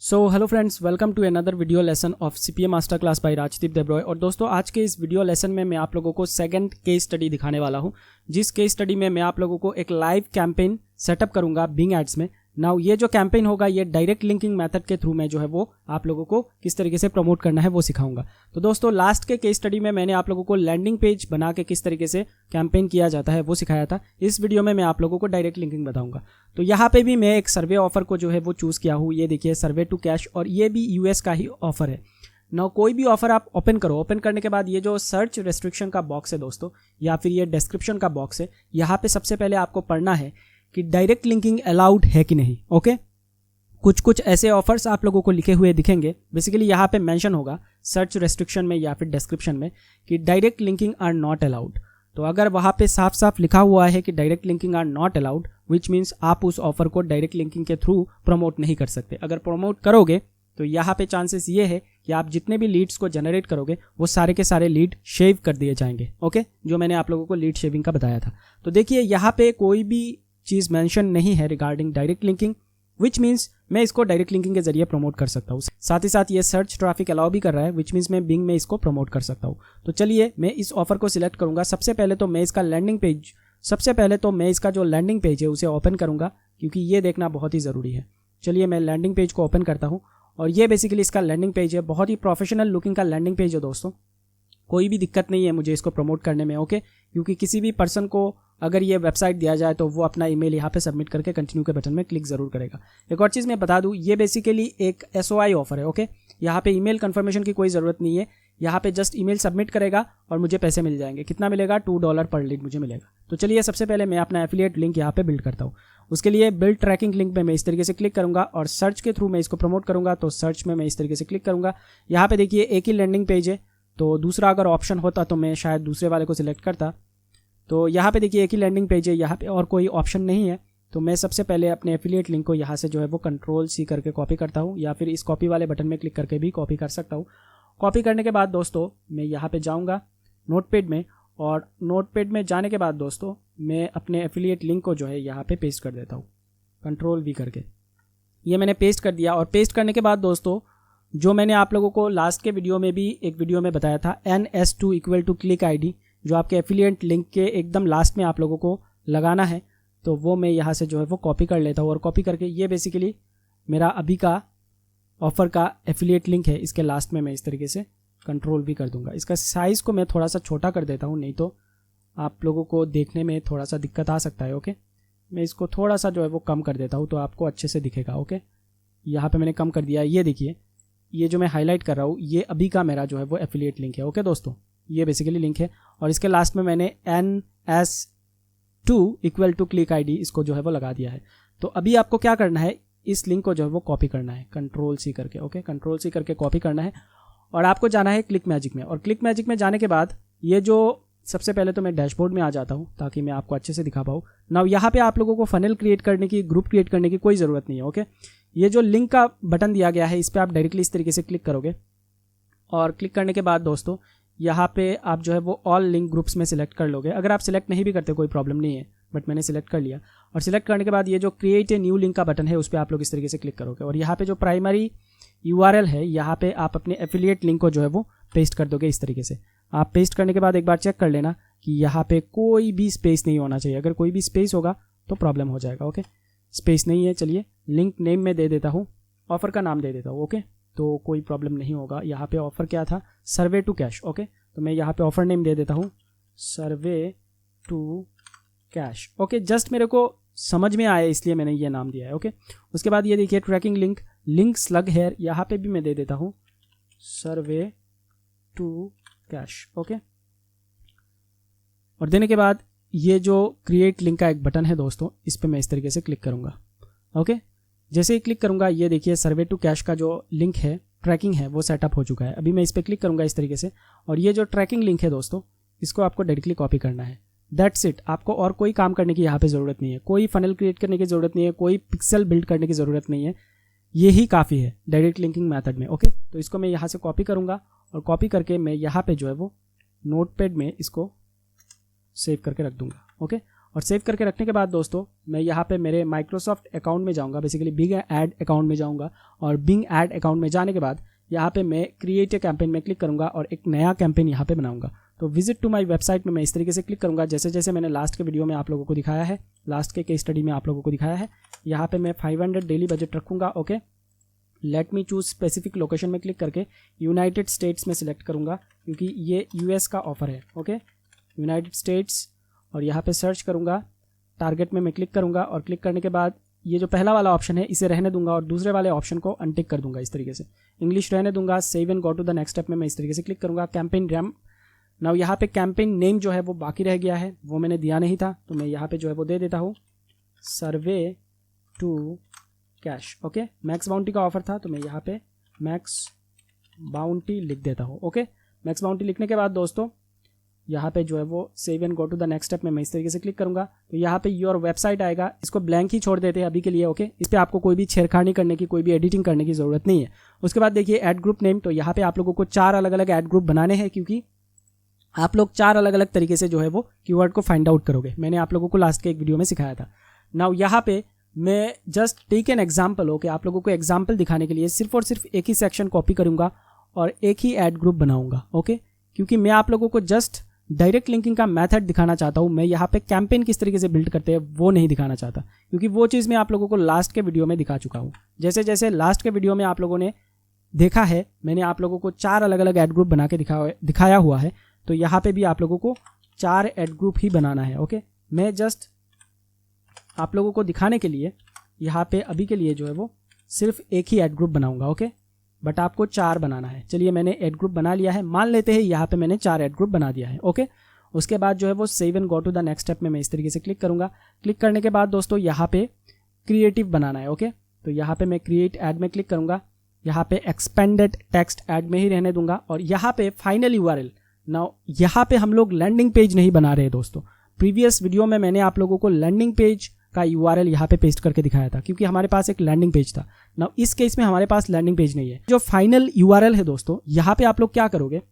So hello friends, welcome to another video lesson of CPA master class by Rajdeep Debroy. और दोस्तों, आज के इस वीडियो लेसन में मैं आप लोगों को सेकंड केस स्टडी दिखाने वाला हूं, जिस केस स्टडी में मैं आप लोगों को एक लाइव कैंपेन सेटअप करूंगा बिंग एड्स में। नाउ ये जो कैंपेन होगा ये डायरेक्ट लिंकिंग मेथड के थ्रू में जो है वो आप लोगों को किस तरीके से प्रमोट करना है वो सिखाऊंगा। तो दोस्तों, लास्ट के केस स्टडी में मैंने आप लोगों को लैंडिंग पेज बना के किस तरीके से कैंपेन किया जाता है वो सिखाया था। इस वीडियो में मैं आप लोगों को डायरेक्ट लिंकिंग बताऊंगा। तो यहाँ पे भी मैं एक सर्वे ऑफर को जो है वो चूज़ किया हूँ। ये देखिए, सर्वे टू कैश, और ये भी यूएस का ही ऑफर है। ना कोई भी ऑफर आप ओपन करो, ओपन करने के बाद ये जो सर्च रेस्ट्रिक्शन का बॉक्स है दोस्तों, या फिर ये डिस्क्रिप्शन का बॉक्स है, यहाँ पे सबसे पहले आपको पढ़ना है कि डायरेक्ट लिंकिंग अलाउड है कि नहीं। ओके, कुछ ऐसे ऑफर्स आप लोगों को लिखे हुए दिखेंगे। बेसिकली यहाँ पे मेंशन होगा सर्च रेस्ट्रिक्शन में या फिर डिस्क्रिप्शन में कि direct linking are not allowed. तो अगर वहाँ पे साफ साफ लिखा हुआ है कि direct linking are not allowed, which means आप उस ऑफर को डायरेक्ट लिंकिंग के थ्रू प्रमोट नहीं कर सकते। अगर प्रमोट करोगे तो यहाँ पे चांसेस ये है कि आप जितने भी लीड्स को जनरेट करोगे वो सारे के सारे लीड शेव कर दिए जाएंगे। ओके, जो मैंने आप लोगों को लीड शेविंग का बताया था। तो देखिए, यहाँ पे कोई भी चीज़ मेंशन नहीं है regarding direct linking, which means मैं इसको डायरेक्ट लिंकिंग के जरिए प्रमोट कर सकता हूँ। साथ ही साथ ये सर्च ट्रैफिक अलाउ भी कर रहा है, विच मीन्स मैं बिंग में इसको प्रमोट कर सकता हूँ। तो चलिए, मैं इस ऑफर को सिलेक्ट करूंगा। सबसे पहले तो मैं इसका जो लैंडिंग पेज है उसे ओपन करूंगा, क्योंकि ये देखना बहुत ही ज़रूरी है। चलिए, मैं लैंडिंग पेज को ओपन करता हूँ और ये बेसिकली इसका लैंडिंग पेज है। बहुत ही प्रोफेशनल लुकिंग का लैंडिंग पेज है दोस्तों। कोई भी दिक्कत नहीं है मुझे इसको प्रमोट करने में। ओके, क्योंकि किसी भी पर्सन को अगर ये वेबसाइट दिया जाए तो वो अपना ईमेल यहाँ पे सबमिट करके कंटिन्यू के बटन में क्लिक ज़रूर करेगा। एक और चीज़ मैं बता दूँ, ये बेसिकली एक SOI ऑफर है। ओके, यहाँ पे ईमेल कंफर्मेशन की कोई ज़रूरत नहीं है। यहाँ पे जस्ट ईमेल सबमिट करेगा और मुझे पैसे मिल जाएंगे। कितना मिलेगा? $2 पर लीड मुझे मिलेगा। तो चलिए, सबसे पहले मैं अपना एफिलिएट लिंक यहाँ पे बिल्ड करता हूँ। उसके लिए बिल्ड ट्रैकिंग लिंक में मैं इस तरीके से क्लिक करूँगा और सर्च के थ्रू मैं इसको प्रमोट करूँगा। तो सर्च में मैं इस तरीके से क्लिक करूँगा। यहाँ पे देखिए, एक ही लैंडिंग पेज है, तो दूसरा अगर ऑप्शन होता तो मैं शायद दूसरे वाले को सिलेक्ट करता। तो यहाँ पे देखिए, एक ही लैंडिंग पेज है, यहाँ पे और कोई ऑप्शन नहीं है। तो मैं सबसे पहले अपने एफिलिएट लिंक को यहाँ से जो है वो Ctrl+C करके कॉपी करता हूँ, या फिर इस कॉपी वाले बटन में क्लिक करके भी कॉपी कर सकता हूँ। कॉपी करने के बाद दोस्तों मैं यहाँ पे जाऊँगा नोटपैड में, और नोटपैड में जाने के बाद दोस्तों मैं अपने एफिलिएट लिंक को जो है यहाँ पे पेस्ट कर देता हूँ Ctrl+V करके। ये मैंने पेस्ट कर दिया। और पेस्ट करने के बाद दोस्तों, जो मैंने आप लोगों को लास्ट के वीडियो में भी एक वीडियो में बताया था, NS2 = क्लिक ID, जो आपके एफिलिएट लिंक के एकदम लास्ट में आप लोगों को लगाना है, तो वो मैं यहाँ से जो है वो कॉपी कर लेता हूँ। और कॉपी करके ये बेसिकली मेरा अभी का ऑफर का एफिलिएट लिंक है, इसके लास्ट में मैं इस तरीके से Ctrl+V कर दूंगा। इसका साइज़ को मैं थोड़ा सा छोटा कर देता हूँ, नहीं तो आप लोगों को देखने में थोड़ा सा दिक्कत आ सकता है। ओके, मैं इसको थोड़ा सा जो है वो कम कर देता हूँ तो आपको अच्छे से दिखेगा। ओके, यहाँ पर मैंने कम कर दिया। ये देखिए, ये जो मैं हाईलाइट कर रहा हूँ ये अभी का मेरा जो है वो एफिलिएट लिंक है। ओके दोस्तों, ये बेसिकली लिंक है, और इसके लास्ट में मैंने NS2 = क्लिक ID इसको जो है वो लगा दिया है। तो अभी आपको क्या करना है, इस लिंक को जो है वो कॉपी करना है Ctrl+C करके। ओके, Ctrl+C करके कॉपी करना है, और आपको जाना है क्लिक मैजिक में। और क्लिक मैजिक में जाने के बाद ये जो सबसे पहले तो मैं डैशबोर्ड में आ जाता हूँ ताकि मैं आपको अच्छे से दिखा पाऊँ। नाउ यहाँ पे आप लोगों को फनल क्रिएट करने की, ग्रुप क्रिएट करने की कोई ज़रूरत नहीं है। ओके, ये जो लिंक का बटन दिया गया है इस पर आप डायरेक्टली इस तरीके से क्लिक करोगे, और क्लिक करने के बाद दोस्तों यहाँ पे आप जो है वो ऑल लिंक ग्रुप्स में सिलेक्ट कर लोगे। अगर आप सिलेक्ट नहीं भी करते कोई प्रॉब्लम नहीं है, बट मैंने सिलेक्ट कर लिया। और सिलेक्ट करने के बाद ये जो क्रिएट ए न्यू लिंक का बटन है उस पर आप लोग इस तरीके से क्लिक करोगे, और यहाँ पे जो प्राइमरी URL है यहाँ पे आप अपने एफिलिएट लिंक को जो है वो पेस्ट कर दोगे इस तरीके से। आप पेस्ट करने के बाद एक बार चेक कर लेना कि यहाँ पे कोई भी स्पेस नहीं होना चाहिए। अगर कोई भी स्पेस होगा तो प्रॉब्लम हो जाएगा। ओके, स्पेस नहीं है। चलिए, लिंक नेम में दे देता हूँ, ऑफर का नाम दे देता हूँ। ओके, तो कोई प्रॉब्लम नहीं होगा। यहाँ पे ऑफर क्या था? सर्वे टू कैश। ओके, तो मैं यहाँ पे ऑफर नेम दे देता हूँ survey to cash. Okay, just मेरे को समझ में आया इसलिए मैंने ये नाम दिया है। ओके, उसके बाद ये देखिए ट्रैकिंग लिंक स्लग हेयर, यहाँ पे भी मैं दे देता हूँ सर्वे टू कैश। ओके, और देने के बाद ये जो क्रिएट लिंक का एक बटन है दोस्तों, इस पर मैं इस तरीके से क्लिक करूँगा। ओके, जैसे ही क्लिक करूँगा ये देखिए सर्वे टू कैश का जो लिंक है, ट्रैकिंग है, वो सेटअप हो चुका है। अभी मैं इस पर क्लिक करूँगा इस तरीके से, और ये जो ट्रैकिंग लिंक है दोस्तों, इसको आपको डायरेक्टली कॉपी करना है। That's it. आपको और कोई काम करने की यहाँ पे ज़रूरत नहीं है, कोई फनल क्रिएट करने की ज़रूरत नहीं है, कोई पिक्सल बिल्ड करने की ज़रूरत नहीं है। ये ही काफ़ी है डायरेक्ट लिंकिंग मेथड में। ओके, तो इसको मैं यहाँ से कॉपी करूँगा, और कॉपी करके मैं यहाँ पे जो है वो नोटपैड में इसको सेव करके रख दूँगा। ओके, और सेव करके रखने के बाद दोस्तों मैं यहाँ पे मेरे माइक्रोसॉफ्ट अकाउंट में जाऊँगा, बेसिकली बिंग एड अकाउंट में जाऊँगा और बिंग एड अकाउंट में जाने के बाद यहाँ पे मैं क्रिएट ए कैंपेन में क्लिक करूँगा और एक नया कैंपेन यहाँ पे बनाऊँगा। तो विजिट टू माय वेबसाइट में मैं इस तरीके से क्लिक करूँगा, जैसे जैसे मैंने लास्ट के वीडियो में आप लोगों को दिखाया है, लास्ट के केस स्टडी में आप लोगों को दिखाया है। यहाँ पे मैं 500 डेली बजट रखूँगा। Okay, let me choose specific location में क्लिक करके यूनाइटेड स्टेट्स में सिलेक्ट करूँगा क्योंकि ये यूएस का ऑफर है। ओके, यूनाइटेड स्टेट्स और यहाँ पे सर्च करूँगा, टारगेट में मैं क्लिक करूँगा और क्लिक करने के बाद ये जो पहला वाला ऑप्शन है इसे रहने दूंगा और दूसरे वाले ऑप्शन को अनटिक कर दूंगा। इस तरीके से इंग्लिश रहने दूंगा। Save and go to the next step में मैं इस तरीके से क्लिक करूँगा। कैंपेन रैम, नाउ यहाँ पे कैंपेन नेम जो है वो बाकी रह गया है, वो मैंने दिया नहीं था, तो मैं यहाँ पे जो है वो दे देता हूँ, survey to cash. Okay, Max Bounty का ऑफर था तो मैं यहाँ पे मैक्स बाउंटी लिख देता हूँ। ओके, मैक्स बाउंटी लिखने के बाद दोस्तों यहाँ पे जो है वो save and go to the next step में मैं इस तरीके से क्लिक करूँगा तो यहाँ पे योर वेबसाइट आएगा। इसको ब्लैंक ही छोड़ देते हैं अभी के लिए। ओके, इस पर आपको कोई भी छेड़खानी करने की, कोई भी एडिटिंग करने की ज़रूरत नहीं है। उसके बाद देखिए ऐड ग्रुप नेम, तो यहाँ पे आप लोगों को 4 अलग अलग ऐड ग्रुप बनाने हैं क्योंकि आप लोग 4 अलग अलग तरीके से जो है वो कीवर्ड को फाइंड आउट करोगे। मैंने आप लोगों को लास्ट के एक वीडियो में सिखाया था। नाउ यहाँ पे मैं just take an example, okay, आप लोगों को एग्जाम्पल दिखाने के लिए सिर्फ और सिर्फ एक ही सेक्शन कॉपी करूँगा और एक ही ऐड ग्रुप बनाऊँगा। ओके, क्योंकि मैं आप लोगों को जस्ट डायरेक्ट लिंकिंग का मेथड दिखाना चाहता हूँ। मैं यहाँ पे कैंपेन किस तरीके से बिल्ड करते हैं वो नहीं दिखाना चाहता क्योंकि वो चीज़ मैं आप लोगों को लास्ट के वीडियो में दिखा चुका हूँ। जैसे जैसे लास्ट के वीडियो में आप लोगों ने देखा है, मैंने आप लोगों को 4 अलग अलग ऐड ग्रुप बना के दिखाया हुआ है, तो यहाँ पे भी आप लोगों को 4 ऐड ग्रुप ही बनाना है। ओके, मैं जस्ट आप लोगों को दिखाने के लिए यहाँ पे अभी के लिए जो है वो सिर्फ एक ही ऐड ग्रुप बनाऊंगा। ओके, बट आपको 4 बनाना है। चलिए मैंने ऐड ग्रुप बना लिया है, मान लेते हैं यहाँ पे मैंने 4 ऐड ग्रुप बना दिया है। ओके, उसके बाद जो है वो save and go to the next step में मैं इस तरीके से क्लिक करूँगा। क्लिक करने के बाद दोस्तों यहाँ पे क्रिएटिव बनाना है। ओके, तो यहाँ पे मैं क्रिएट ऐड में क्लिक करूँगा, यहाँ पे एक्सपेंडेड टेक्स्ट ऐड में ही रहने दूंगा और यहाँ पे फाइनल यूआरएल। नाउ यहाँ पे हम लोग लैंडिंग पेज नहीं बना रहे दोस्तों। प्रीवियस वीडियो में मैंने आप लोगों को लैंडिंग पेज का यूआरएल यहाँ पे पेस्ट करके दिखाया था क्योंकि हमारे पास एक लैंडिंग पेज था। नाउ इस केस में हमारे पास लैंडिंग पेज नहीं है। जो फाइनल यूआरएल है दोस्तों, यहाँ पे आप लोग क्या करोगे,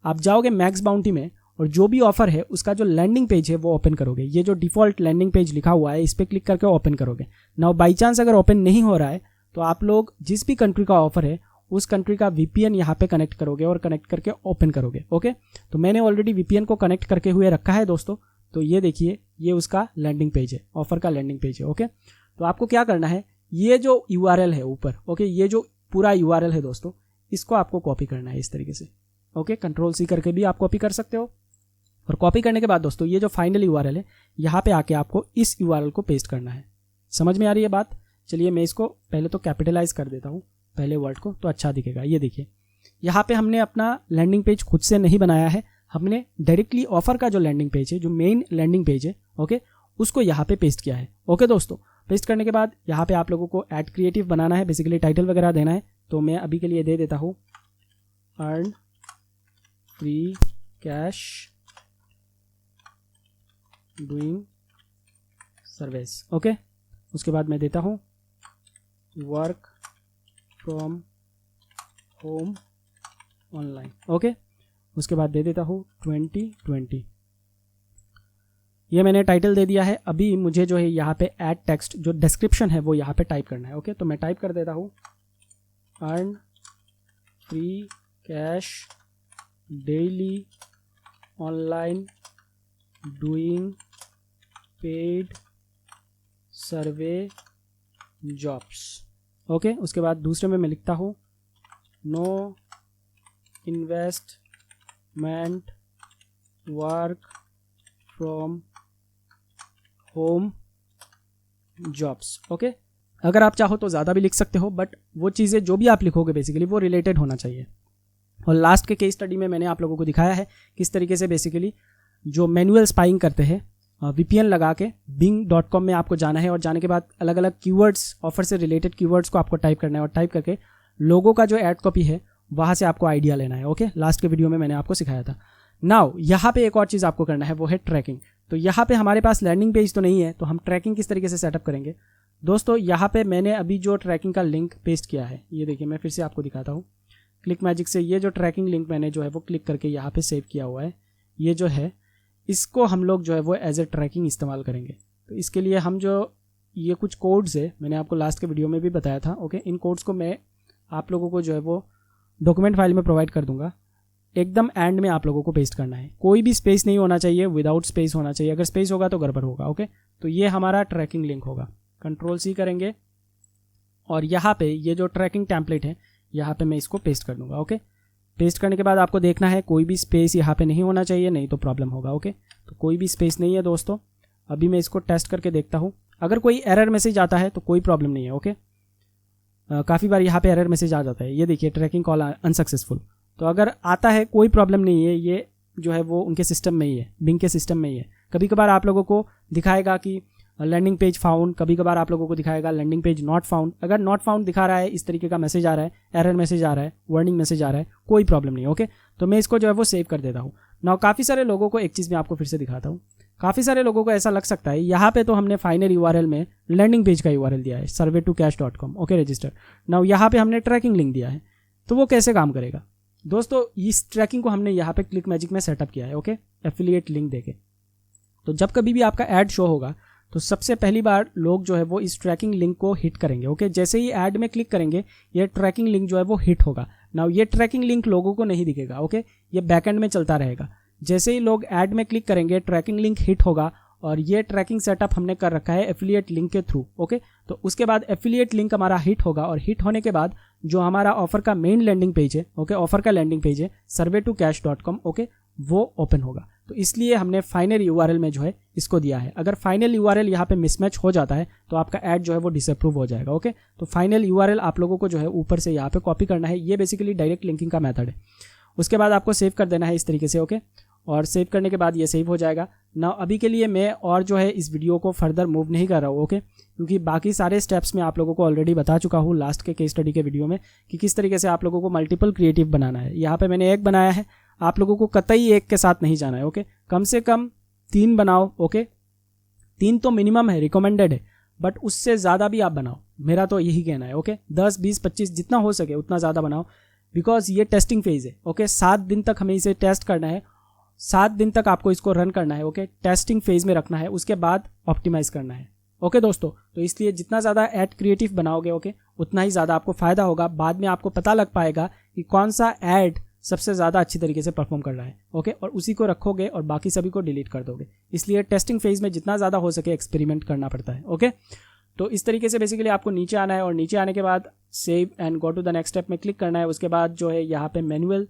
आप जाओगे मैक्स बाउंटी में और जो भी ऑफर है उसका जो लैंडिंग पेज है वो ओपन करोगे। ये जो डिफॉल्ट लैंडिंग पेज लिखा हुआ है इस पर क्लिक करके ओपन करोगे। नाउ बाई चांस अगर ओपन नहीं हो रहा है तो आप लोग जिस भी कंट्री का ऑफर है उस कंट्री का VPN यहाँ पे कनेक्ट करोगे और कनेक्ट करके ओपन करोगे। ओके, तो मैंने ऑलरेडी VPN को कनेक्ट करके हुए रखा है दोस्तों। तो ये देखिए, ये उसका लैंडिंग पेज है, ऑफर का लैंडिंग पेज है। ओके, तो आपको क्या करना है, ये जो यूआरएल है ऊपर, ओके, ये जो पूरा यूआरएल है दोस्तों, इसको आपको कॉपी करना है इस तरीके से। ओके, Ctrl+C करके भी आप कॉपी कर सकते हो। और कॉपी करने के बाद दोस्तों ये जो फाइनल यूआरएल है यहाँ पे आके आपको इस यूआरएल को पेस्ट करना है। समझ में आ रही है बात? चलिए मैं इसको पहले तो कैपिटलाइज कर देता हूँ पहले वर्ड को, तो अच्छा दिखेगा। ये देखिए, यहाँ पे हमने अपना लैंडिंग पेज खुद से नहीं बनाया है, हमने डायरेक्टली ऑफर का जो लैंडिंग पेज है, जो मेन लैंडिंग पेज है, ओके, उसको यहाँ पे पेस्ट किया है। ओके दोस्तों, पेस्ट करने के बाद यहाँ पे आप लोगों को ऐड क्रिएटिव बनाना है, बेसिकली टाइटल वगैरह देना है। तो मैं अभी के लिए दे देता हूँ earn free cash doing service. Okay, उसके बाद मैं देता हूँ work from home online. Okay, उसके बाद दे देता हूँ 2020। ये मैंने टाइटल दे दिया है। अभी मुझे जो है यहाँ पे ऐड टेक्स्ट जो डिस्क्रिप्शन है वो यहाँ पे टाइप करना है। ओके, तो मैं टाइप कर देता हूँ earn free cash daily online doing paid survey jobs. Okay, उसके बाद दूसरे में मैं लिखता हूँ no investment work from home jobs. Okay, अगर आप चाहो तो ज़्यादा भी लिख सकते हो, बट वो चीज़ें जो भी आप लिखोगे बेसिकली वो रिलेटेड होना चाहिए। और लास्ट के केस स्टडी में मैंने आप लोगों को दिखाया है किस तरीके से बेसिकली जो मैनुअल स्पाइंग करते हैं, VPN लगा के bing.com में आपको जाना है और जाने के बाद अलग अलग कीवर्ड्स, ऑफर से रिलेटेड कीवर्ड्स को आपको टाइप करना है और टाइप करके लोगों का जो ऐड कॉपी है वहाँ से आपको आइडिया लेना है। ओके, लास्ट के वीडियो में मैंने आपको सिखाया था। नाउ यहाँ पे एक और चीज़ आपको करना है, वो है ट्रैकिंग। तो यहाँ पे हमारे पास लैंडिंग पेज तो नहीं है, तो हम ट्रैकिंग किस तरीके से सेटअप करेंगे दोस्तों। यहाँ पे मैंने अभी जो ट्रैकिंग का लिंक पेस्ट किया है, ये देखिए, मैं फिर से आपको दिखाता हूँ। क्लिक मैजिक से ये जो ट्रैकिंग लिंक मैंने जो है वो क्लिक करके यहाँ पे सेव किया हुआ है, ये जो है इसको हम लोग जो है वो एज ए ट्रैकिंग इस्तेमाल करेंगे। तो इसके लिए हम जो ये कुछ कोड्स है, मैंने आपको लास्ट के वीडियो में भी बताया था, ओके। इन कोड्स को मैं आप लोगों को जो है वो डॉक्यूमेंट फाइल में प्रोवाइड कर दूंगा। एकदम एंड में आप लोगों को पेस्ट करना है, कोई भी स्पेस नहीं होना चाहिए, विदाउट स्पेस होना चाहिए। अगर स्पेस होगा तो गड़बड़ होगा, ओके। तो ये हमारा ट्रैकिंग लिंक होगा। Ctrl+C करेंगे और यहाँ पे ये जो ट्रैकिंग टेम्पलेट है यहाँ पे मैं इसको पेस्ट कर दूंगा, ओके। पेस्ट करने के बाद आपको देखना है कोई भी स्पेस यहाँ पे नहीं होना चाहिए, नहीं तो प्रॉब्लम होगा, ओके। तो कोई भी स्पेस नहीं है दोस्तों। अभी मैं इसको टेस्ट करके देखता हूँ। अगर कोई एरर मैसेज आता है तो कोई प्रॉब्लम नहीं है, ओके। काफ़ी बार यहाँ पे एरर मैसेज आ जाता है, ये देखिए ट्रैकिंग कॉल अनसक्सेसफुल। तो अगर आता है कोई प्रॉब्लम नहीं है, ये जो है वो उनके सिस्टम में ही है, बिंग के सिस्टम में ही है। कभी कभार आप लोगों को दिखाएगा कि लैंडिंग पेज फाउंड, कभी कभार आप लोगों को दिखाएगा लैंडिंग पेज नॉट फाउंड। अगर नॉट फाउंड दिखा रहा है, इस तरीके का मैसेज आ रहा है, एरर मैसेज आ रहा है, वार्निंग मैसेज आ रहा है, कोई प्रॉब्लम नहीं, ओके। तो मैं इसको जो है वो सेव कर देता हूँ। नाउ काफ़ी सारे लोगों को एक चीज़ मैं आपको फिर से दिखाता हूँ। काफ़ी सारे लोगों को ऐसा लग सकता है यहाँ पे तो हमने फाइनल URL में लैंडिंग पेज का URL दिया है survey2cash.com, ओके, रजिस्टर। नाउ यहाँ पे हमने ट्रैकिंग लिंक दिया है, तो वो कैसे काम करेगा दोस्तों? इस ट्रैकिंग को हमने यहाँ पे क्लिक मैजिक में सेटअप किया है, ओके, एफिलिएट लिंक देके। तो जब कभी भी आपका ऐड शो होगा तो सबसे पहली बार लोग जो है वो इस ट्रैकिंग लिंक को हिट करेंगे, ओके। जैसे ही ऐड में क्लिक करेंगे ये ट्रैकिंग लिंक जो है वो हिट होगा। नाउ ये ट्रैकिंग लिंक लोगों को नहीं दिखेगा, ओके, ये बैकएंड में चलता रहेगा। जैसे ही लोग ऐड में क्लिक करेंगे ट्रैकिंग लिंक हिट होगा, और ये ट्रैकिंग सेटअप हमने कर रखा है एफिलिएट लिंक के थ्रू, ओके। तो उसके बाद एफिलिएट लिंक हमारा हिट होगा, और हिट होने के बाद जो हमारा ऑफर का मेन लैंडिंग पेज है, ओके, ऑफर का लैंडिंग पेज है survey2cash.com, ओके, वो ओपन होगा। तो इसलिए हमने फाइनल URL में जो है इसको दिया है। अगर फाइनल URL यहाँ पे मिसमैच हो जाता है तो आपका ऐड जो है वो डिसअप्रूव हो जाएगा, ओके। तो फाइनल URL आप लोगों को जो है ऊपर से यहाँ पे कॉपी करना है। ये बेसिकली डायरेक्ट लिंकिंग का मेथड है। उसके बाद आपको सेव कर देना है इस तरीके से, ओके। और सेव करने के बाद ये सेव हो जाएगा। ना अभी के लिए मैं और जो है इस वीडियो को फर्दर मूव नहीं कर रहा हूँ, ओके, क्योंकि बाकी सारे स्टेप्स मैं आप लोगों को ऑलरेडी बता चुका हूँ लास्ट के केस स्टडी के वीडियो में कि किस तरीके से आप लोगों को मल्टीपल क्रिएटिव बनाना है। यहाँ पे मैंने एक बनाया है, आप लोगों को कतई एक के साथ नहीं जाना है, ओके। कम से कम 3 बनाओ, ओके। 3 तो मिनिमम है, रिकमेंडेड है, बट उससे ज़्यादा भी आप बनाओ, मेरा तो यही कहना है, ओके। 10, 20, 25 जितना हो सके उतना ज़्यादा बनाओ, बिकॉज ये टेस्टिंग फेज़ है, ओके। 7 दिन तक हमें इसे टेस्ट करना है, 7 दिन तक आपको इसको रन करना है, ओके। टेस्टिंग फेज में रखना है, उसके बाद ऑप्टिमाइज करना है, ओके दोस्तों। तो इसलिए जितना ज़्यादा ऐड क्रिएटिव बनाओगे, ओके, उतना ही ज़्यादा आपको फ़ायदा होगा। बाद में आपको पता लग पाएगा कि कौन सा ऐड सबसे ज़्यादा अच्छी तरीके से परफॉर्म कर रहा है, ओके, और उसी को रखोगे और बाकी सभी को डिलीट कर दोगे। इसलिए टेस्टिंग फेज में जितना ज़्यादा हो सके एक्सपेरिमेंट करना पड़ता है, ओके। तो इस तरीके से बेसिकली आपको नीचे आना है, और नीचे आने के बाद save and go to the next step में क्लिक करना है। उसके बाद जो है यहाँ पे मैनुअल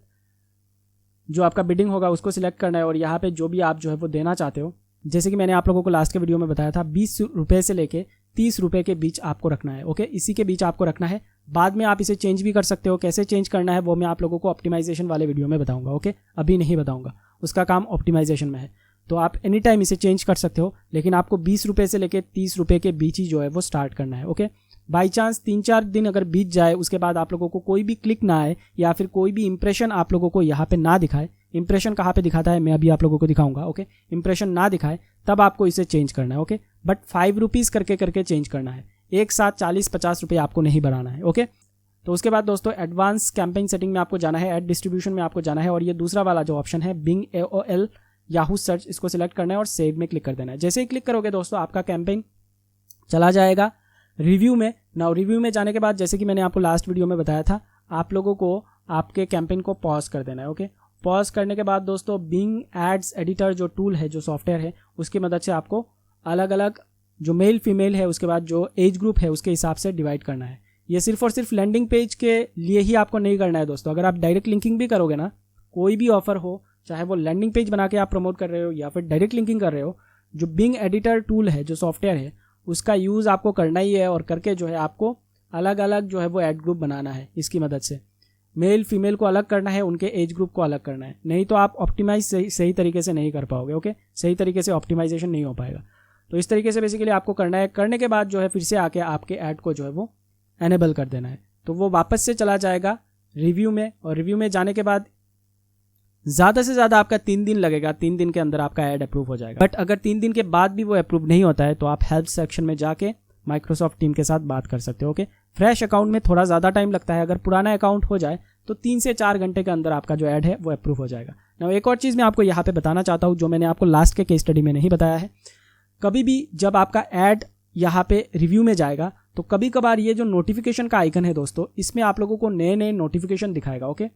जो आपका बिडिंग होगा उसको सिलेक्ट करना है, और यहाँ पे जो भी आप जो है वो देना चाहते हो, जैसे कि मैंने आप लोगों को लास्ट के वीडियो में बताया था, 20 रुपये से लेके 30 रुपये के बीच आपको रखना है, ओके। इसी के बीच आपको रखना है। बाद में आप इसे चेंज भी कर सकते हो, कैसे चेंज करना है वो मैं आप लोगों को ऑप्टिमाइजेशन वाले वीडियो में बताऊंगा, ओके। अभी नहीं बताऊंगा, उसका काम ऑप्टिमाइजेशन में है। तो आप एनी टाइम इसे चेंज कर सकते हो, लेकिन आपको 20 रुपये से लेकर 30 रुपये के बीच ही जो है वो स्टार्ट करना है, ओके। बाई चांस 3-4 दिन अगर बीत जाए, उसके बाद आप लोगों को कोई भी क्लिक ना आए या फिर कोई भी इंप्रेशन आप लोगों को यहाँ पे ना दिखाए, इंप्रेशन कहाँ पे दिखाता है मैं अभी आप लोगों को दिखाऊंगा, ओके। इंप्रेशन ना दिखाए तब आपको इसे चेंज करना है, ओके। बट 5 रुपीज़ करके चेंज करना है, एक साथ 40-50 रुपये आपको नहीं बढ़ाना है, ओके। तो उसके बाद दोस्तों एडवांस कैंपेन सेटिंग में आपको जाना है, ऐड डिस्ट्रीब्यूशन में आपको जाना है, और ये दूसरा वाला जो ऑप्शन है बिंग AOL याहू सर्च, इसको सिलेक्ट करना है और सेव में क्लिक कर देना है। जैसे ही क्लिक करोगे दोस्तों आपका कैंपेन चला जाएगा रिव्यू में। नाउ रिव्यू में जाने के बाद जैसे कि मैंने आपको लास्ट वीडियो में बताया था, आप लोगों को आपके कैंपेन को पॉज कर देना है, ओके। पॉज करने के बाद दोस्तों बिंग एड्स एडिटर जो टूल है, जो सॉफ्टवेयर है, उसकी मदद से आपको अलग अलग जो मेल फीमेल है, उसके बाद जो एज ग्रुप है उसके हिसाब से डिवाइड करना है। ये सिर्फ और सिर्फ लैंडिंग पेज के लिए ही आपको नहीं करना है दोस्तों। अगर आप डायरेक्ट लिंकिंग भी करोगे ना, कोई भी ऑफर हो, चाहे वो लैंडिंग पेज बना के आप प्रमोट कर रहे हो या फिर डायरेक्ट लिंकिंग कर रहे हो, जो बिंग एडिटर टूल है, जो सॉफ्टवेयर है, उसका यूज़ आपको करना ही है। और करके जो है आपको अलग अलग जो है वो ऐड ग्रुप बनाना है। इसकी मदद से मेल फीमेल को अलग करना है, उनके एज ग्रुप को अलग करना है, नहीं तो आप ऑप्टिमाइज सही तरीके से नहीं कर पाओगे, ओके। सही तरीके से ऑप्टिमाइजेशन नहीं हो पाएगा। तो इस तरीके से बेसिकली आपको करना है। करने के बाद जो है फिर से आके आपके ऐड को जो है वो एनेबल कर देना है, तो वो वापस से चला जाएगा रिव्यू में। और रिव्यू में जाने के बाद ज़्यादा से ज़्यादा आपका 3 दिन लगेगा, 3 दिन के अंदर आपका ऐड अप्रूव हो जाएगा। बट अगर 3 दिन के बाद भी वो अप्रूव नहीं होता है तो आप हेल्प सेक्शन में जाके माइक्रोसॉफ्ट टीम के साथ बात कर सकते हो, ओके। फ्रेश अकाउंट में थोड़ा ज़्यादा टाइम लगता है, अगर पुराना अकाउंट हो जाए तो 3 से 4 घंटे के अंदर आपका जो ऐड है वो अप्रूव हो जाएगा। ना एक और चीज़ मैं आपको यहाँ पे बताना चाहता हूँ जो मैंने आपको लास्ट के केस स्टडी में नहीं बताया है। कभी भी जब आपका ऐड यहाँ पे रिव्यू में जाएगा तो कभी कभार ये जो नोटिफिकेशन का आइकन है दोस्तों, इसमें आप लोगों को नए नए नोटिफिकेशन दिखाएगा। ओके,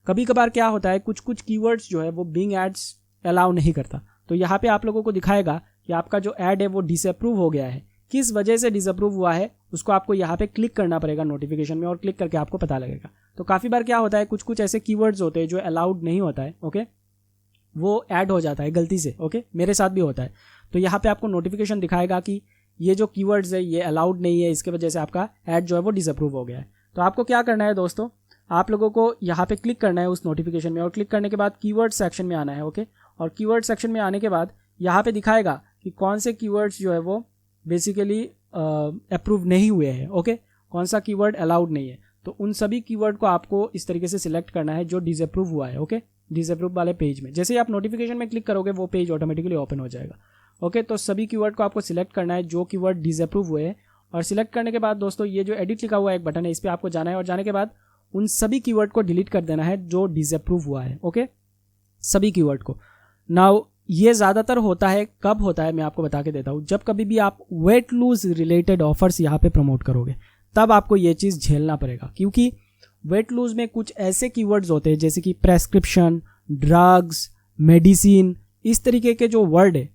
कभी कभार क्या होता है, कुछ कुछ कीवर्ड्स जो है वो बिंग एड्स अलाउ नहीं करता, तो यहाँ पे आप लोगों को दिखाएगा कि आपका जो ऐड है वो डिसअप्रूव हो गया है। किस वजह से डिसअप्रूव हुआ है उसको आपको यहाँ पे क्लिक करना पड़ेगा नोटिफिकेशन में, और क्लिक करके आपको पता लगेगा। तो काफ़ी बार क्या होता है, कुछ कुछ ऐसे कीवर्ड्स होते हैं जो अलाउड नहीं होता है, ओके, वो ऐड हो जाता है गलती से। ओके, मेरे साथ भी होता है। तो यहाँ पे आपको नोटिफिकेशन दिखाएगा कि ये जो कीवर्ड्स है ये अलाउड नहीं है, इसके वजह से आपका ऐड जो है वो डिसअप्रूव हो गया है। तो आपको क्या करना है दोस्तों, आप लोगों को यहाँ पे क्लिक करना है उस नोटिफिकेशन में, और क्लिक करने के बाद कीवर्ड सेक्शन में आना है। ओके, और कीवर्ड सेक्शन में आने के बाद यहाँ पे दिखाएगा कि कौन से कीवर्ड्स जो है वो बेसिकली अप्रूव नहीं हुए हैं। ओके, कौन सा कीवर्ड अलाउड नहीं है, तो उन सभी कीवर्ड को आपको इस तरीके से सिलेक्ट करना है जो डिसअप्रूव हुआ है। ओके, डिसअप्रूव वाले पेज में जैसे ही आप नोटिफिकेशन में क्लिक करोगे वो पेज ऑटोमेटिकली ओपन हो जाएगा। ओके, तो सभी कीवर्ड को आपको सिलेक्ट करना है जो कीवर्ड डिसअप्रूव हुए हैं, और सिलेक्ट करने के बाद दोस्तों ये जो एडिट लिखा हुआ है एक बटन है, इस पर आपको जाना है, और जाने के बाद उन सभी कीवर्ड को डिलीट कर देना है जो डिसअप्रूव हुआ है। ओके, सभी कीवर्ड को। नाउ ये ज़्यादातर होता है, कब होता है मैं आपको बता के देता हूँ, जब कभी भी आप वेट लूज रिलेटेड ऑफर्स यहाँ पे प्रमोट करोगे तब आपको ये चीज़ झेलना पड़ेगा, क्योंकि वेट लूज में कुछ ऐसे कीवर्ड्स होते हैं जैसे कि प्रेस्क्रिप्शन, ड्रग्स, मेडिसिन, इस तरीके के जो वर्ड है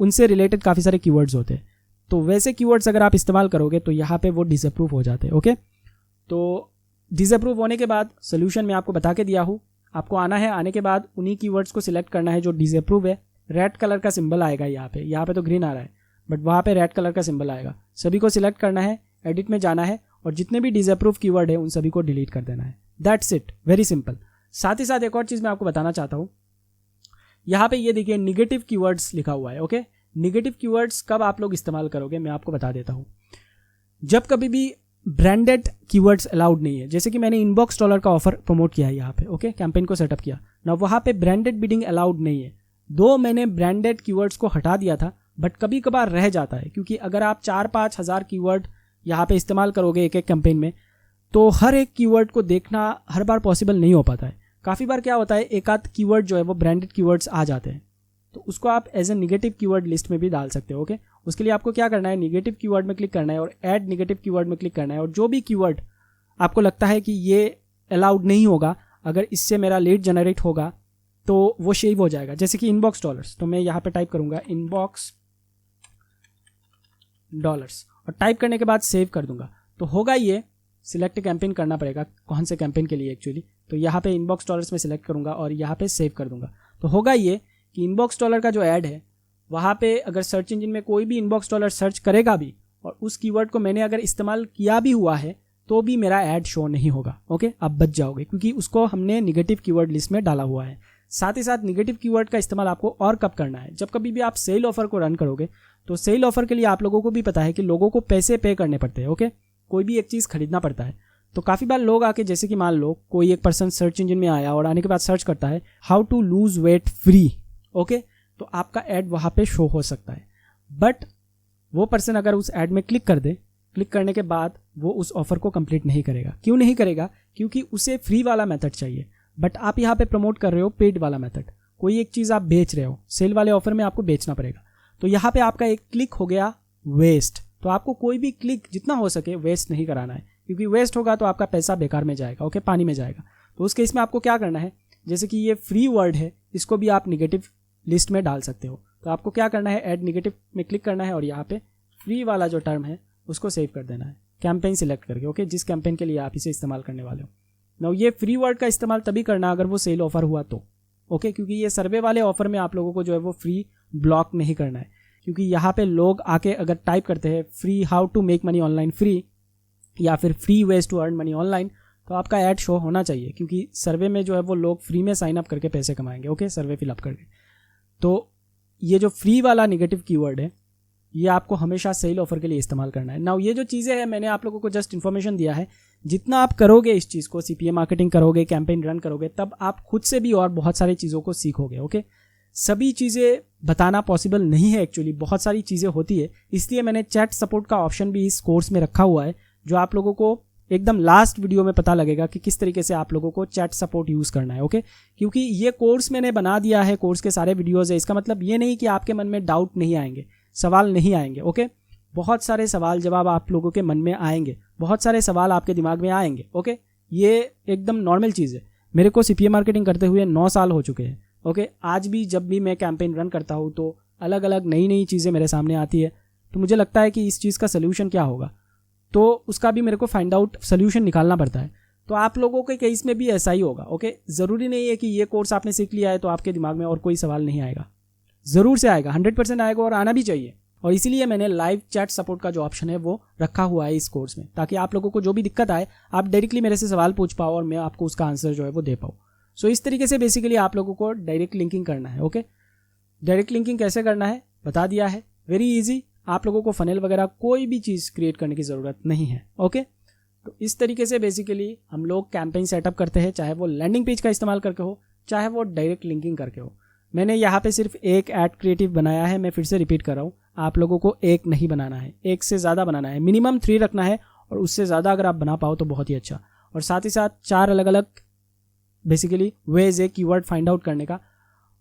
उनसे रिलेटेड काफ़ी सारे कीवर्ड्स होते हैं। तो वैसे कीवर्ड्स अगर आप इस्तेमाल करोगे तो यहाँ पे वो डिसअप्रूव हो जाते हैं। ओके, तो डिसअप्रूव होने के बाद सोल्यूशन मैं आपको बता के दिया हूँ, आपको आना है, आने के बाद उन्हीं कीवर्ड्स को सिलेक्ट करना है जो डिसअप्रूव है। रेड कलर का सिंबल आएगा यहाँ पे तो ग्रीन आ रहा है बट वहाँ पे रेड कलर का सिंबल आएगा। सभी को सिलेक्ट करना है, एडिट में जाना है, और जितने भी डिसअप्रूव कीवर्ड है उन सभी को डिलीट कर देना है। That's it, very simple. साथ ही साथ एक और चीज़ मैं आपको बताना चाहता हूँ, यहाँ पे ये देखिए निगेटिव कीवर्ड्स लिखा हुआ है। ओके, निगेटिव कीवर्ड्स कब आप लोग इस्तेमाल करोगे मैं आपको बता देता हूँ। जब कभी भी ब्रांडेड कीवर्ड्स अलाउड नहीं है, जैसे कि मैंने इनबॉक्स डॉलर का ऑफर प्रमोट किया है यहाँ पे, ओके, कैंपेन को सेटअप किया ना, वहाँ पे ब्रांडेड बिडिंग अलाउड नहीं है। दो मैंने ब्रांडेड कीवर्ड्स को हटा दिया था, बट कभी कभार रह जाता है, क्योंकि अगर आप 4-5 हज़ार कीवर्ड यहाँ पे इस्तेमाल करोगे एक एक कैंपेन में, तो हर एक कीवर्ड को देखना हर बार पॉसिबल नहीं हो पाता है। काफ़ी बार क्या होता है, एक आध कीवर्ड जो है वो ब्रांडेड कीवर्ड्स आ जाते हैं, तो उसको आप as a negative keyword list में भी डाल सकते हो। ओके, उसके लिए आपको क्या करना है, निगेटिव कीवर्ड में क्लिक करना है और ऐड निगेटिव कीवर्ड में क्लिक करना है, और जो भी कीवर्ड आपको लगता है कि ये अलाउड नहीं होगा, अगर इससे मेरा लीड जनरेट होगा तो वो सेव हो जाएगा। जैसे कि इनबॉक्स डॉलर्स, तो मैं यहाँ पे टाइप करूँगा इनबॉक्स डॉलर्स, और टाइप करने के बाद सेव कर दूंगा, तो होगा ये। सिलेक्ट कैंपेन करना पड़ेगा, कौन से कैंपेन के लिए एक्चुअली, तो यहाँ पे इनबॉक्स डॉलर्स में सिलेक्ट करूँगा और यहाँ पे सेव कर दूंगा। तो होगा ये कि इनबॉक्स डॉलर का जो ऐड है वहाँ पे अगर सर्च इंजन में कोई भी इनबॉक्स डॉलर सर्च करेगा भी और उस कीवर्ड को मैंने अगर इस्तेमाल किया भी हुआ है तो भी मेरा ऐड शो नहीं होगा। ओके, आप बच जाओगे, क्योंकि उसको हमने निगेटिव कीवर्ड लिस्ट में डाला हुआ है। साथ ही साथ निगेटिव कीवर्ड का इस्तेमाल आपको और कब करना है, जब कभी भी आप सेल ऑफर को रन करोगे, तो सेल ऑफर के लिए आप लोगों को भी पता है कि लोगों को पैसे पे करने पड़ते हैं। ओके, कोई भी एक चीज़ खरीदना पड़ता है, तो काफ़ी बार लोग आके, जैसे कि मान लो कोई एक पर्सन सर्च इंजन में आया और आने के बाद सर्च करता है how to lose weight free, okay, तो आपका ऐड वहाँ पे शो हो सकता है, बट वो पर्सन अगर उस ऐड में क्लिक कर दे, क्लिक करने के बाद वो उस ऑफर को कंप्लीट नहीं करेगा। क्यों नहीं करेगा? क्योंकि उसे फ्री वाला मेथड चाहिए, बट आप यहाँ पे प्रमोट कर रहे हो पेड वाला मेथड। कोई एक चीज़ आप बेच रहे हो, सेल वाले ऑफर में आपको बेचना पड़ेगा, तो यहाँ पे आपका एक क्लिक हो गया वेस्ट। तो आपको कोई भी क्लिक जितना हो सके वेस्ट नहीं कराना है, क्योंकि वेस्ट होगा तो आपका पैसा बेकार में जाएगा, ओके, पानी में जाएगा। तो उस केस में आपको क्या करना है, जैसे कि ये फ्री वर्ड है, इसको भी आप निगेटिव लिस्ट में डाल सकते हो। तो आपको क्या करना है, ऐड निगेटिव में क्लिक करना है और यहाँ पे फ्री वाला जो टर्म है उसको सेव कर देना है, कैंपेन सिलेक्ट करके, ओके, जिस कैंपेन के लिए आप इसे इस्तेमाल करने वाले हो। नाउ ये फ्री वर्ड का इस्तेमाल तभी करना अगर वो सेल ऑफर हुआ तो, ओके, क्योंकि ये सर्वे वाले ऑफर में आप लोगों को जो है वो फ्री ब्लॉक नहीं करना है, क्योंकि यहाँ पे लोग आके अगर टाइप करते हैं free how to make money online free या फिर free ways to earn money online, तो आपका ऐड शो होना चाहिए, क्योंकि सर्वे में जो है वो लोग फ्री में साइन अप करके पैसे कमाएंगे, ओके, सर्वे फिलअप करके। तो ये जो फ्री वाला निगेटिव कीवर्ड है ये आपको हमेशा सेल ऑफर के लिए इस्तेमाल करना है। नाउ ये जो चीज़ें हैं मैंने आप लोगों को जस्ट इन्फॉर्मेशन दिया है, जितना आप करोगे इस चीज़ को, CPA मार्केटिंग करोगे, कैंपेन रन करोगे, तब आप खुद से भी और बहुत सारी चीज़ों को सीखोगे, ओके। सभी चीज़ें बताना पॉसिबल नहीं है एक्चुअली, बहुत सारी चीज़ें होती है, इसलिए मैंने चैट सपोर्ट का ऑप्शन भी इस कोर्स में रखा हुआ है, जो आप लोगों को एकदम लास्ट वीडियो में पता लगेगा कि किस तरीके से आप लोगों को चैट सपोर्ट यूज़ करना है, ओके। क्योंकि ये कोर्स मैंने बना दिया है, कोर्स के सारे वीडियोज़ है, इसका मतलब ये नहीं कि आपके मन में डाउट नहीं आएंगे, सवाल नहीं आएंगे। ओके, बहुत सारे सवाल जवाब आप लोगों के मन में आएंगे, बहुत सारे सवाल आपके दिमाग में आएंगे। ओके, ये एकदम नॉर्मल चीज़ है। मेरे को CPA मार्केटिंग करते हुए 9 साल हो चुके हैं। ओके, आज भी जब भी मैं कैंपेन रन करता हूँ तो अलग अलग नई नई चीज़ें मेरे सामने आती है, तो मुझे लगता है कि इस चीज़ का सोल्यूशन क्या होगा, तो उसका भी मेरे को फाइंड आउट सोल्यूशन निकालना पड़ता है। तो आप लोगों के केस में भी ऐसा ही होगा। ओके, ज़रूरी नहीं है कि ये कोर्स आपने सीख लिया है तो आपके दिमाग में और कोई सवाल नहीं आएगा, ज़रूर से आएगा, 100% आएगा और आना भी चाहिए। और इसीलिए मैंने लाइव चैट सपोर्ट का जो ऑप्शन है वो रखा हुआ है इस कोर्स में, ताकि आप लोगों को जो भी दिक्कत आए आप डायरेक्टली मेरे से सवाल पूछ पाओ और मैं आपको उसका आंसर जो है वो दे पाऊँ। सो इस तरीके से बेसिकली आप लोगों को डायरेक्ट लिंकिंग करना है। ओके, डायरेक्ट लिंकिंग कैसे करना है बता दिया है, वेरी इजी। आप लोगों को फनेल वगैरह कोई भी चीज़ क्रिएट करने की ज़रूरत नहीं है। ओके, तो इस तरीके से बेसिकली हम लोग कैंपेन सेटअप करते हैं, चाहे वो लैंडिंग पेज का इस्तेमाल करके हो, चाहे वो डायरेक्ट लिंकिंग करके हो। मैंने यहाँ पे सिर्फ एक ऐड क्रिएटिव बनाया है, मैं फिर से रिपीट कर रहा हूँ, आप लोगों को एक नहीं बनाना है, एक से ज़्यादा बनाना है, मिनिमम 3 रखना है, और उससे ज़्यादा अगर आप बना पाओ तो बहुत ही अच्छा। और साथ ही साथ 4 अलग अलग बेसिकली वेज है कीवर्ड फाइंड आउट करने का,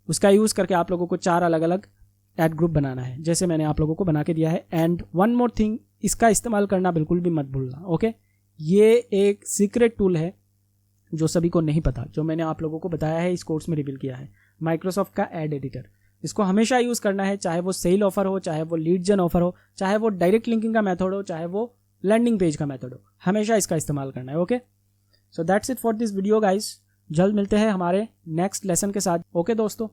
उसका यूज़ करके आप लोगों को 4 अलग अलग ऐड ग्रुप बनाना है, जैसे मैंने आप लोगों को बना के दिया है। एंड वन मोर थिंग, इसका इस्तेमाल करना बिल्कुल भी मत भूलना। ओके, ये एक सीक्रेट टूल है जो सभी को नहीं पता, जो मैंने आप लोगों को बताया है, इस कोर्स में रिवील किया है, माइक्रोसॉफ्ट का एड एडिटर। इसको हमेशा यूज़ करना है, चाहे वो सेल ऑफर हो, चाहे वो लीड जन ऑफर हो, चाहे वो डायरेक्ट लिंकिंग का मेथड हो, चाहे वो लैंडिंग पेज का मेथड हो, हमेशा इसका इस्तेमाल करना है। Okay, so that's it for this video guys. जल्द मिलते हैं हमारे नेक्स्ट लेसन के साथ। ओके दोस्तों।